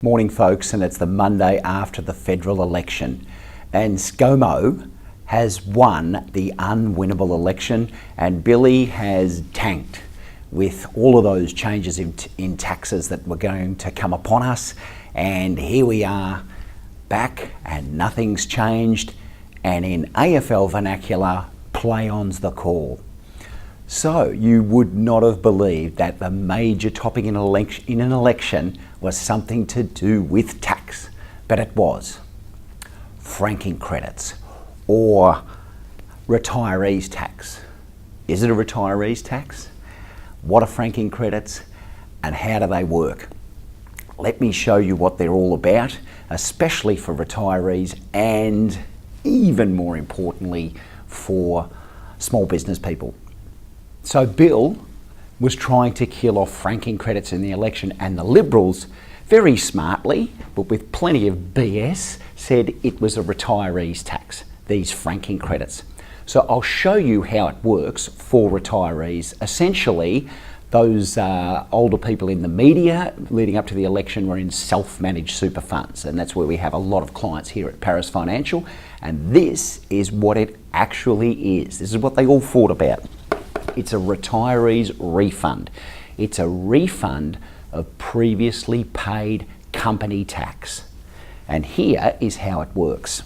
Morning folks, and it's the Monday after the federal election, and ScoMo has won the unwinnable election and Billy has tanked with all of those changes in taxes that were going to come upon us, and here we are back and nothing's changed, and in AFL vernacular, play on's the call. So you would not have believed that the major topic in an election was something to do with tax, but it was. Franking credits or retirees tax. Is it a retirees tax? What are franking credits and how do they work? Let me show you what they're all about, especially for retirees and even more importantly for small business people. So Bill was trying to kill off franking credits in the election, and the Liberals, very smartly, but with plenty of BS, said it was a retirees tax, these franking credits. So I'll show you how it works for retirees. Essentially, those older people in the media leading up to the election were in self-managed super funds, and that's where we have a lot of clients here at Paris Financial, and this is what it actually is. This is what they all fought about. It's a retirees refund. It's a refund of previously paid company tax. And here is how it works.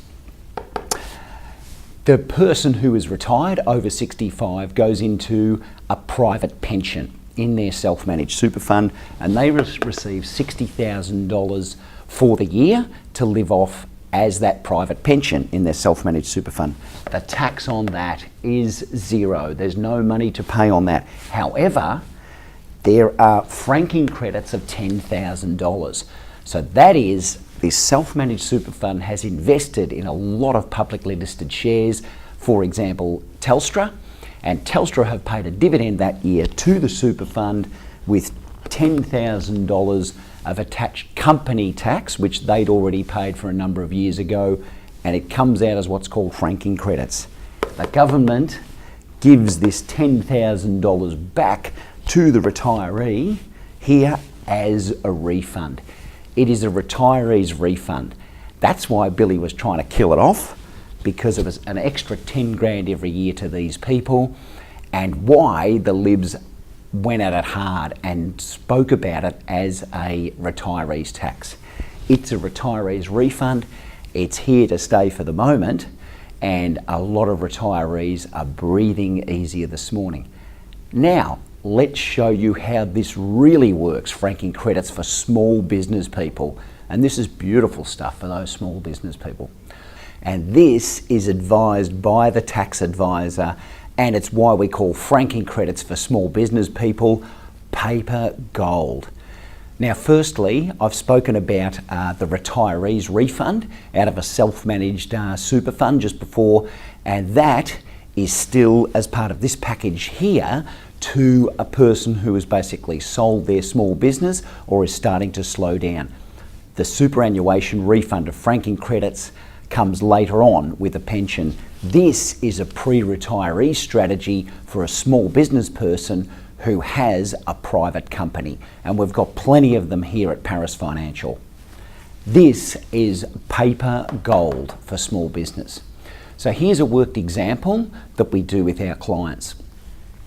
The person who is retired over 65 goes into a private pension in their self-managed super fund, and they receive $60,000 for the year to live off as that private pension in their self-managed super fund. The tax on that is zero. There's no money to pay on that. However, there are franking credits of $10,000. So that is, this self-managed super fund has invested in a lot of publicly listed shares, for example, Telstra, and Telstra have paid a dividend that year to the super fund with $10,000 of attached company tax, which they'd already paid for a number of years ago, and it comes out as what's called franking credits. The government gives this $10,000 back to the retiree here as a refund. It is a retiree's refund. That's why Billy was trying to kill it off, because it was an extra 10 grand every year to these people, and why the Libs went at it hard and spoke about it as a retirees tax. It's a retirees refund. It's here to stay for the moment, and a lot of retirees are breathing easier this morning. Now, let's show you how this really works, franking credits for small business people. And this is beautiful stuff for those small business people. And this is advised by the tax advisor, and it's why we call franking credits for small business people paper gold. Now, firstly, I've spoken about the retirees refund out of a self-managed super fund just before, and that is still as part of this package here to a person who has basically sold their small business or is starting to slow down. The superannuation refund of franking credits comes later on with a pension. This is a pre-retiree strategy for a small business person who has a private company, and we've got plenty of them here at Paris Financial. This is paper gold for small business. So here's a worked example that we do with our clients.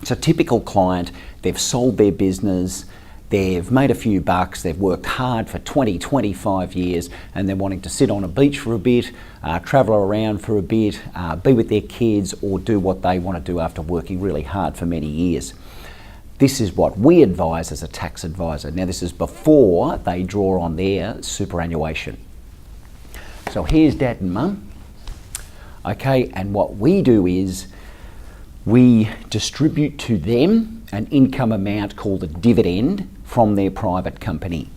It's a typical client, they've sold their business, they've made a few bucks, they've worked hard for 20, 25 years, and they're wanting to sit on a beach for a bit, travel around for a bit, be with their kids, or do what they want to do after working really hard for many years. This is what we advise as a tax advisor. Now, this is before they draw on their superannuation. So here's Dad and Mum. Okay, and what we do is we distribute to them an income amount called a dividend from their private company.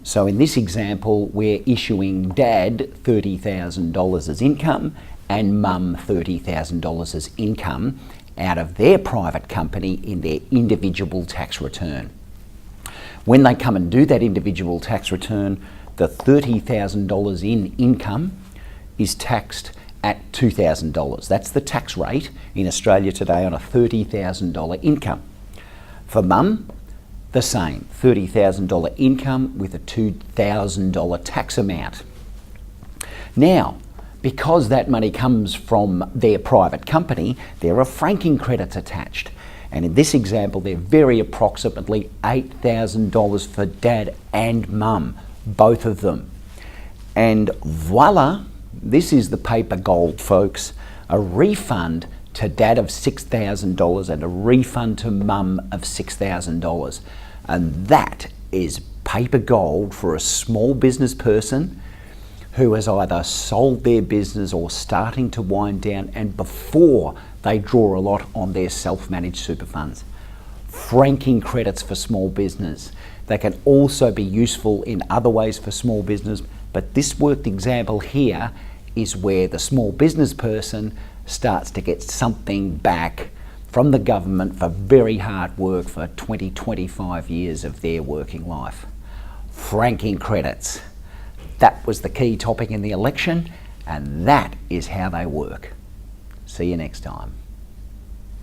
So in this example, we're issuing Dad $30,000 as income and Mum $30,000 as income out of their private company in their individual tax return. When they come and do that individual tax return, the $30,000 in income is taxed at $2,000. That's the tax rate in Australia today on a $30,000 income. For Mum, the same, $30,000 income with a $2,000 tax amount. Now, because that money comes from their private company, there are franking credits attached. And in this example, they're very approximately $8,000 for dad and mum, both of them. And voila, this is the paper gold, folks. A refund to dad of $6,000 and a refund to mum of $6,000. And that is paper gold for a small business person who has either sold their business or starting to wind down, and before they draw a lot on their self-managed super funds. Franking credits for small business. They can also be useful in other ways for small business, but this worked example here is where the small business person starts to get something back from the government for very hard work for 20, 25 years of their working life. Franking credits. That was the key topic in the election, and that is how they work. See you next time.